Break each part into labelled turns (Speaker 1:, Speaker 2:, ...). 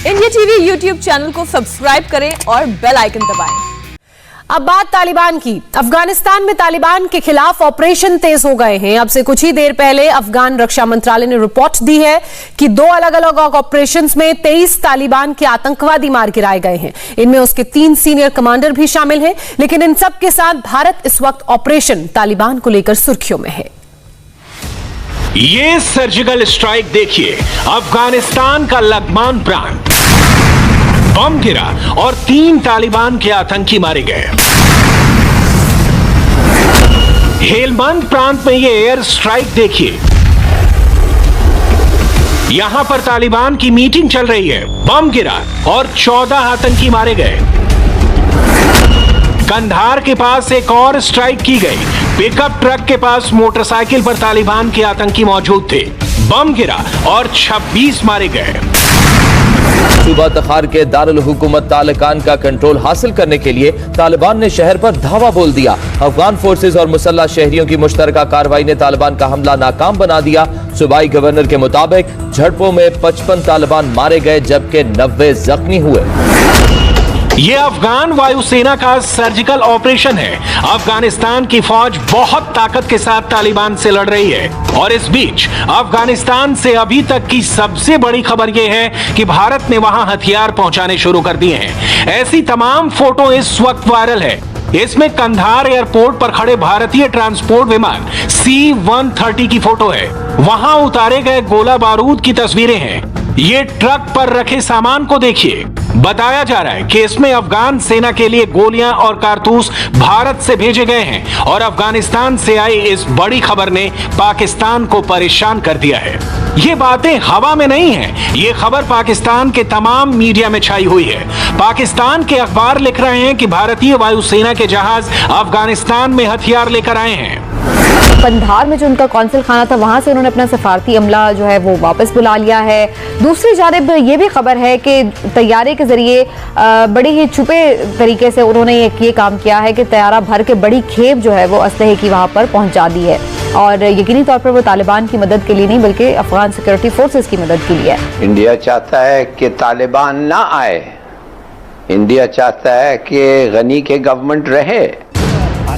Speaker 1: India TV YouTube channel को subscribe करें और बेल आइकन दबाएं।
Speaker 2: अब बात तालिबान की। अफगानिस्तान में तालिबान के खिलाफ ऑपरेशन तेज हो गए हैं। अब से कुछ ही देर पहले अफगान रक्षा मंत्रालय ने रिपोर्ट दी है कि 2 अलग अलग ऑपरेशंस में 23 तालिबान के आतंकवादी मार गिराए गए हैं। इनमें उसके 3 सीनियर कमांडर भी शामिल हैं। लेकिन इन सब के साथ भारत इस वक्त ऑपरेशन तालिबान को लेकर सुर्खियों में है।
Speaker 3: ये सर्जिकल स्ट्राइक देखिए, अफगानिस्तान का लगमान प्रांत बम गिरा और 3 तालिबान के आतंकी मारे गए। हेलमंद प्रांत में ये एयर स्ट्राइक देखिए, यहां पर तालिबान की मीटिंग चल रही है, बम गिरा और 14 आतंकी मारे गए। कंधार के पास एक और स्ट्राइक की गई। पिकअप ट्रक के पास मोटरसाइकिल पर तालिबान के आतंकी मौजूद थे, बम गिरा और 26 मारे गए।
Speaker 4: सूबा तखार के दारुल हुकूमत तालिबान का कंट्रोल हासिल करने के लिए तालिबान ने शहर पर धावा बोल दिया। अफगान फोर्सेज और मुसल्लह शहरियों की मुश्तरका कार्रवाई ने तालिबान का हमला नाकाम बना दिया। सूबाई गवर्नर के मुताबिक झड़पों में 55 तालिबान मारे गए जबकि 90 जख्मी हुए।
Speaker 3: यह अफगान वायुसेना का सर्जिकल ऑपरेशन है। अफगानिस्तान की फौज बहुत ताकत के साथ तालिबान से लड़ रही है और इस बीच अफगानिस्तान से अभी तक की सबसे बड़ी खबर यह है कि भारत ने वहां हथियार पहुंचाने शुरू कर दिए हैं। ऐसी तमाम फोटो इस वक्त वायरल है। इसमें कंधार एयरपोर्ट पर खड़े भारतीय ट्रांसपोर्ट विमान C-130 की फोटो है। वहां उतारे गए गोला बारूद की तस्वीरें हैं। ये ट्रक पर रखे सामान को देखिए। बताया जा रहा है कि इसमें अफगान सेना के लिए गोलियां और कारतूस भारत से भेजे गए हैं और अफगानिस्तान से आई इस बड़ी खबर ने पाकिस्तान को परेशान कर दिया है। ये बातें हवा में नहीं हैं, ये खबर पाकिस्तान के तमाम मीडिया में छाई हुई है। पाकिस्तान के अखबार लिख रहे हैं कि भारतीय वायुसेना के जहाज अफगानिस्तान में हथियार लेकर आए हैं।
Speaker 5: कंधार में जो उनका कौंसिल खाना था वहां से उन्होंने अपना सफारती अमला जो है वो वापस बुला लिया है। दूसरी जानिब ये भी खबर है कि तैयारे के जरिए बड़ी ही छुपे तरीके से उन्होंने ये काम किया है कि तैयारा भर के बड़ी खेप जो है वो असलहे की वहां पर पहुंचा दी है और यकीनी तौर पर वो तालिबान की मदद के लिए नहीं बल्कि अफगान सिक्योरिटी फोर्सेस की मदद के लिए है।
Speaker 6: इंडिया चाहता है कि तालिबान ना आए, इंडिया चाहता है कि गनी के गवर्नमेंट रहे।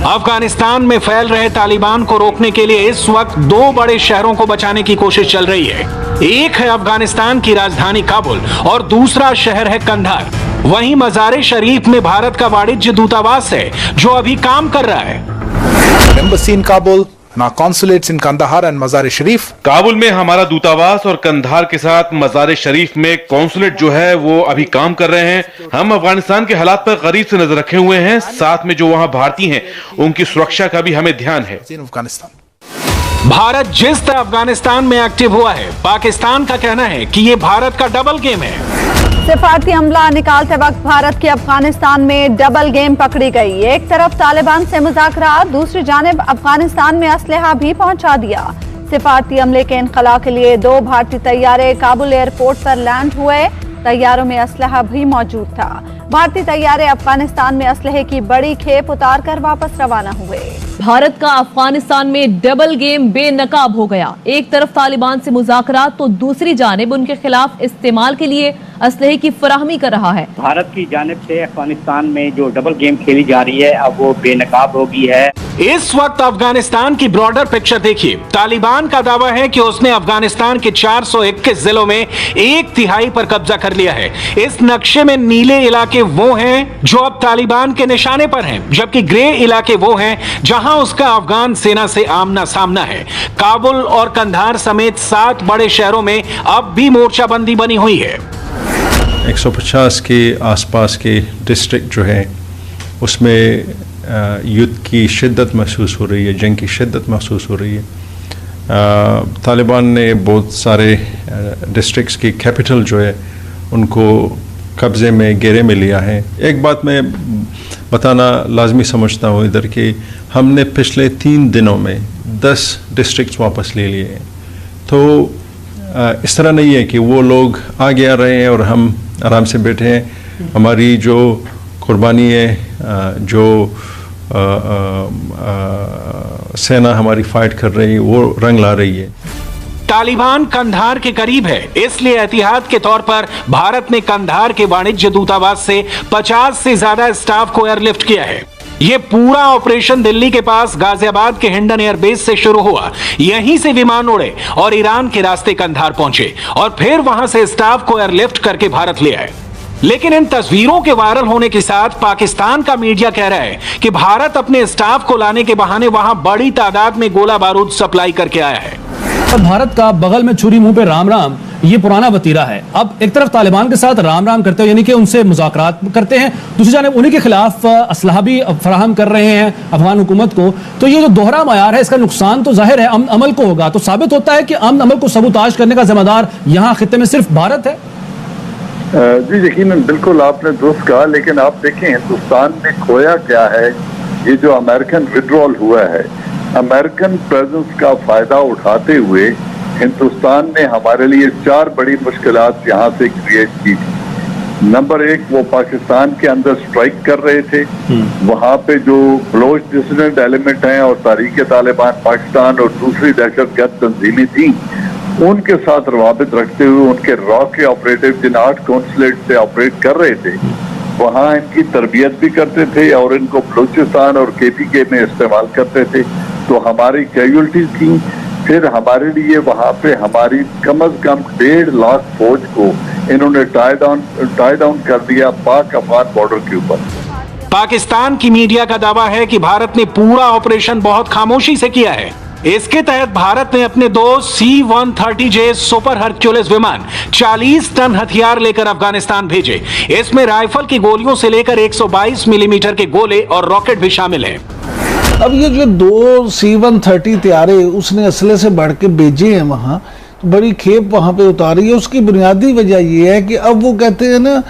Speaker 3: अफगानिस्तान में फैल रहे तालिबान को रोकने के लिए इस वक्त 2 बड़े शहरों को बचाने की कोशिश चल रही है। एक है अफगानिस्तान की राजधानी काबुल और दूसरा शहर है कंधार। वहीं मज़ार शरीफ में भारत का वाणिज्य दूतावास है जो अभी काम कर रहा है।
Speaker 7: Embassy in Kabul, now consulates in Kandahar and मज़ार शरीफ।
Speaker 8: काबुल में हमारा दूतावास और कंधार के साथ मज़ार शरीफ में कॉन्सुलेट जो है वो अभी काम कर रहे हैं। हम अफगानिस्तान के हालात पर करीब से नजर रखे हुए हैं, साथ में जो वहां भारतीय हैं उनकी सुरक्षा का भी हमें ध्यान है।
Speaker 3: भारत जिस तरह अफगानिस्तान में एक्टिव हुआ है, पाकिस्तान का कहना है कि ये भारत का डबल गेम है।
Speaker 9: सिफारती हमला निकालते वक्त भारत की अफगानिस्तान में डबल गेम पकड़ी गई। एक तरफ तालिबान से मुज़ाकरात, दूसरी जानिब अफगानिस्तान में असलहा भी पहुंचा दिया। सिफारती हमले के इनखला के लिए 2 भारतीय तैयारे काबुल एयरपोर्ट पर लैंड हुए। तैयारों में असलहा भी मौजूद था। भारतीय तैयारे अफगानिस्तान में असलहे की बड़ी खेप उतार कर वापस रवाना हुए।
Speaker 1: भारत का अफगानिस्तान में डबल गेम बेनकाब हो गया। एक तरफ तालिबान से मुज़ाकरात तो दूसरी जानिब उनके खिलाफ इस्तेमाल के लिए असलहे की फराहमी कर रहा है।
Speaker 10: भारत की जानिब से अफगानिस्तान में जो डबल गेम खेली जा रही है अब वो बेनकाब हो गई है।
Speaker 3: इस वक्त अफगानिस्तान की ब्रॉडर पिक्चर देखिए। तालिबान का दावा है कि उसने अफगानिस्तान के 421 जिलों में 1/3 पर कब्जा कर लिया है। इस नक्शे में नीले इलाके वो हैं जो अब तालिबान के निशाने पर हैं, जबकि ग्रे इलाके वो हैं जहां उसका अफगान सेना से आमना सामना है। काबुल और कंधार समेत 7 बड़े शहरों में अब भी मोर्चाबंदी बनी हुई है।
Speaker 11: 150 के आसपास के डिस्ट्रिक्ट जो है उसमें युद्ध की शिद्दत महसूस हो रही है, जंग की शिद्दत महसूस हो रही है। तालिबान ने बहुत सारे डिस्ट्रिक्ट्स की कैपिटल जो है उनको कब्ज़े में घेरे में लिया है। एक बात मैं बताना लाजमी समझता हूँ इधर कि हमने पिछले 3 दिनों में 10 डिस्ट्रिक्ट्स वापस ले लिए हैं। तो इस तरह नहीं है कि वो लोग आगे आ रहे हैं और हम आराम से बैठे हैं। हमारी जो कुर्बानी है, जो सेना हमारी फाइट कर रही है वो रंग ला रही है।
Speaker 3: तालिबान कंधार के करीब है, इसलिए एहतियात के तौर पर भारत ने कंधार के वाणिज्य दूतावास से 50 से ज्यादा स्टाफ को एयरलिफ्ट किया है। यह पूरा ऑपरेशन दिल्ली के पास गाजियाबाद के हिंडन एयरबेस से शुरू हुआ। यहीं से विमान उड़े और ईरान के रास्ते कंधार पहुंचे और फिर वहां से स्टाफ को एयरलिफ्ट करके भारत ले आए। लेकिन इन तस्वीरों के वायरल होने के साथ पाकिस्तान का मीडिया कह रहा है कि भारत अपने स्टाफ को लाने के बहाने वहां बड़ी तादाद में गोला बारूद सप्लाई करके आया है।
Speaker 12: अब भारत का बगल में छुरी मुंह पे राम राम, ये पुराना वतीरा है। अब एक तरफ तालिबान के साथ राम राम करते हो, यानी कि उनसे मुज़ाकरात करते हैं, दूसरी जानिब उन्हीं के खिलाफ असलहा भी फराहम कर रहे हैं अफगान हुकूमत को। तो ये जो दोहरा मयार है, इसका नुकसान तो जाहिर है अमन अमल को होगा। तो साबित होता है कि अमन अमल को सबूताज करने का जिम्मेदार यहाँ खित्ते में सिर्फ भारत है।
Speaker 13: जी यकीनन, बिल्कुल आपने दुरुस्त कहा, लेकिन आप देखें हिंदुस्तान ने खोया क्या है। ये जो अमेरिकन विड्रॉल हुआ है, अमेरिकन प्रेजेंस का फायदा उठाते हुए हिंदुस्तान ने हमारे लिए 4 बड़ी मुश्किलात यहाँ से क्रिएट की थी। नंबर 1, वो पाकिस्तान के अंदर स्ट्राइक कर रहे थे। वहाँ पे जो बलोच डिसिडेंट एलिमेंट हैं और तारीख तालिबान पाकिस्तान और दूसरी दहशतगर्द तंजीमें थी, उनके साथ रवाबित रखते हुए उनके रॉ के ऑपरेटिव जिन 8 कॉन्सुलेट से ऑपरेट कर रहे थे, वहाँ इनकी तरबियत भी करते थे और इनको बलूचिस्तान और KPK में इस्तेमाल करते थे। तो हमारी कैजुअल्टीज थी। फिर हमारे लिए वहाँ पे हमारी कम अज कम 1.5 लाख फौज को इन्होंने टाई डाउन कर दिया पाक अफगान बॉर्डर के ऊपर।
Speaker 3: पाकिस्तान की मीडिया का दावा है कि भारत ने पूरा ऑपरेशन बहुत खामोशी से किया है। इसके तहत भारत ने अपने 2 C-130J सुपर हरक्यूलिस विमान 40 टन हथियार लेकर अफगानिस्तान भेजे। इसमें राइफल की गोलियों से लेकर 122 मिलीमीटर के गोले और रॉकेट भी शामिल हैं।
Speaker 14: अब ये जो 2 C-130 तैयारे उसने असले से बढ़ के भेजे हैं वहाँ, तो बड़ी खेप वहाँ पे उतारी है। उसकी बुनियादी वजह ये है कि अब वो कहते हैं ना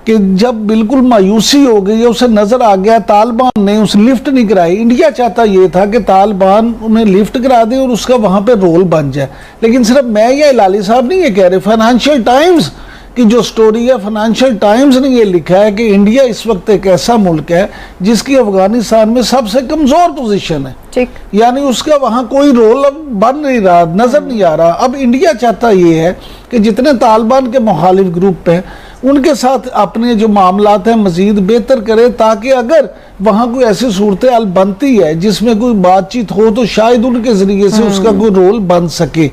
Speaker 14: कि जब बिल्कुल मायूसी हो गई है, उसे नजर आ गया तालिबान ने उसे लिफ्ट नहीं कराई। इंडिया चाहता ये था कि तालिबान उन्हें लिफ्ट करा दे और उसका वहाँ पे रोल बन जाए। लेकिन सिर्फ मैं या इलाली साहब नहीं ये कह रहे, फाइनेंशियल टाइम्स की जो स्टोरी है, फाइनेंशियल टाइम्स ने ये लिखा है कि इंडिया इस वक्त एक ऐसा मुल्क है जिसकी अफगानिस्तान में सबसे कमजोर पोजीशन है। ठीक, यानी उसका वहाँ कोई रोल अब बन नहीं रहा, नजर नहीं आ रहा। अब इंडिया चाहता ये है कि जितने तालिबान के मुखालिफ ग्रुप हैं उनके साथ अपने जो मामलात हैं मजीद बेहतर करे, ताकि अगर वहाँ कोई ऐसी सूरत हाल बनती है जिसमें कोई बातचीत हो तो शायद उनके जरिए से उसका कोई रोल बन सके।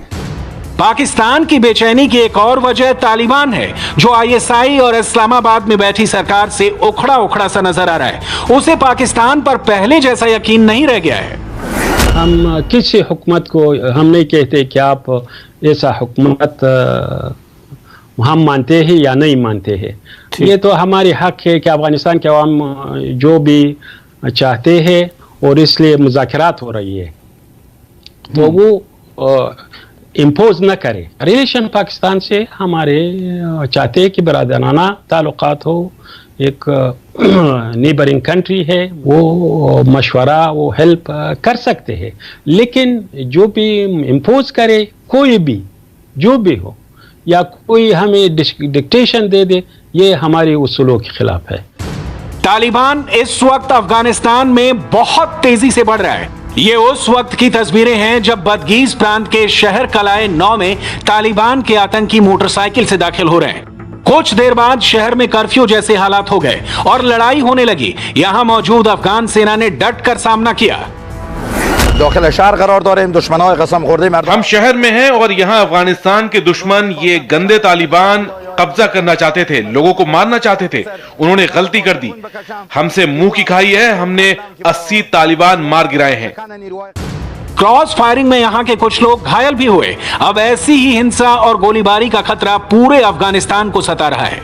Speaker 3: पाकिस्तान की बेचैनी की एक और वजह तालिबान है, जो ISI और इस्लामाबाद में बैठी सरकार से उखड़ा उखड़ा सा नजर आ रहा है। उसे पाकिस्तान पर पहले जैसा यकीन नहीं रह गया है।
Speaker 15: हम किसी हुकूमत को हम नहीं कहते कि आप ऐसा हुकूमत हम मानते हैं या नहीं मानते हैं। ये तो हमारी हक है कि अफगानिस्तान के अवाम जो भी चाहते हैं और इसलिए मुज़ाकरात हो रही है तो वो इम्पोज न करे। रिलेशन पाकिस्तान से हमारे चाहते हैं कि बरादराना ताल्लुकात हो, एक नेबरिंग कंट्री है, वो मशवरा वो हेल्प कर सकते हैं। लेकिन जो भी इम्पोज करे, कोई भी जो भी हो, या कोई हमें डिक्टेशन दे दे, ये हमारी उसूलों के खिलाफ है।
Speaker 3: तालिबान इस वक्त अफगानिस्तान में बहुत तेजी से बढ़ रहा है। ये उस वक्त की तस्वीरें हैं जब बदगीज प्रांत के शहर कलाए 9 में तालिबान के आतंकी मोटरसाइकिल से दाखिल हो रहे हैं। कुछ देर बाद शहर में कर्फ्यू जैसे हालात हो गए और लड़ाई होने लगी। यहां मौजूद अफगान सेना ने डट कर सामना किया।
Speaker 8: हम शहर में हैं और यहाँ अफगानिस्तान के दुश्मन ये गंदे तालिबान कब्जा करना चाहते थे, लोगों को मारना चाहते थे। उन्होंने गलती कर दी, हमसे मुंह की खाई है। हमने 80 तालिबान मार गिराए हैं।
Speaker 3: क्रॉस फायरिंग में यहां के कुछ लोग घायल भी हुए। अब ऐसी ही हिंसा और गोलीबारी का खतरा पूरे अफगानिस्तान को सता रहा है।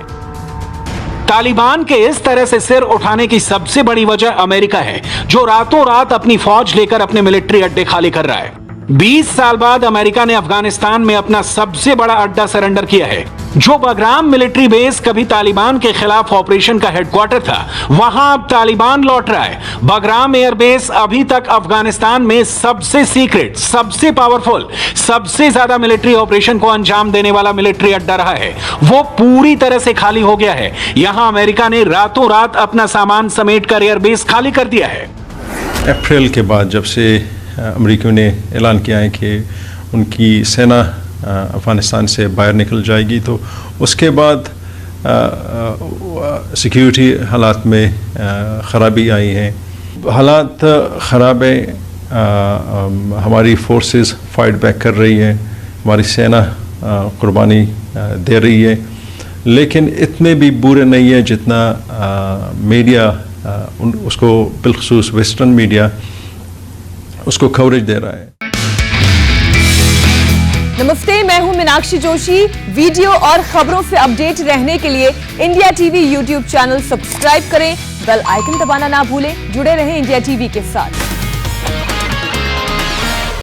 Speaker 3: तालिबान के इस तरह से सिर उठाने की सबसे बड़ी वजह अमेरिका है, जो रातों रात अपनी फौज लेकर अपने मिलिट्री अड्डे खाली कर रहा है। 20 साल बाद अमेरिका ने अफगानिस्तान में अपना सबसे बड़ा अड्डा सरेंडर किया है। जो बगराम मिलिट्री बेस कभी तालिबान के खिलाफ ऑपरेशन का हेडक्वार्टर था, वहां अब तालिबान लौट रहा है। बगराम एयरबेस अभी तक अफगानिस्तान में सबसे सीक्रेट, सबसे पावरफुल, सबसे ज्यादा मिलिट्री ऑपरेशन को अंजाम देने वाला मिलिट्री अड्डा रहा है। वो पूरी तरह से खाली हो गया है। यहां अमेरिका ने रातों रात अपना सामान समेट कर एयरबेस खाली कर दिया है।
Speaker 11: अप्रैल के बाद जब से अमेरिकियों ने ऐलान किया है कि उनकी सेना अफ़गानिस्तान से बाहर निकल जाएगी तो उसके बाद सिक्योरिटी हालात में ख़राबी आई है। हालात ख़राब है, हमारी फोर्सेस फाइट बैक कर रही है, हमारी सेना कुर्बानी दे रही है, लेकिन इतने भी बुरे नहीं है जितना मीडिया उसको बिलखुसूस वेस्टर्न मीडिया उसको कवरेज दे रहा है।
Speaker 16: नमस्ते, मैं हूं मीनाक्षी जोशी। वीडियो और खबरों से अपडेट रहने के लिए India TV YouTube channel subscribe करें, बेल आइकन दबाना ना भूलें। जुड़े रहें इंडिया टीवी के साथ।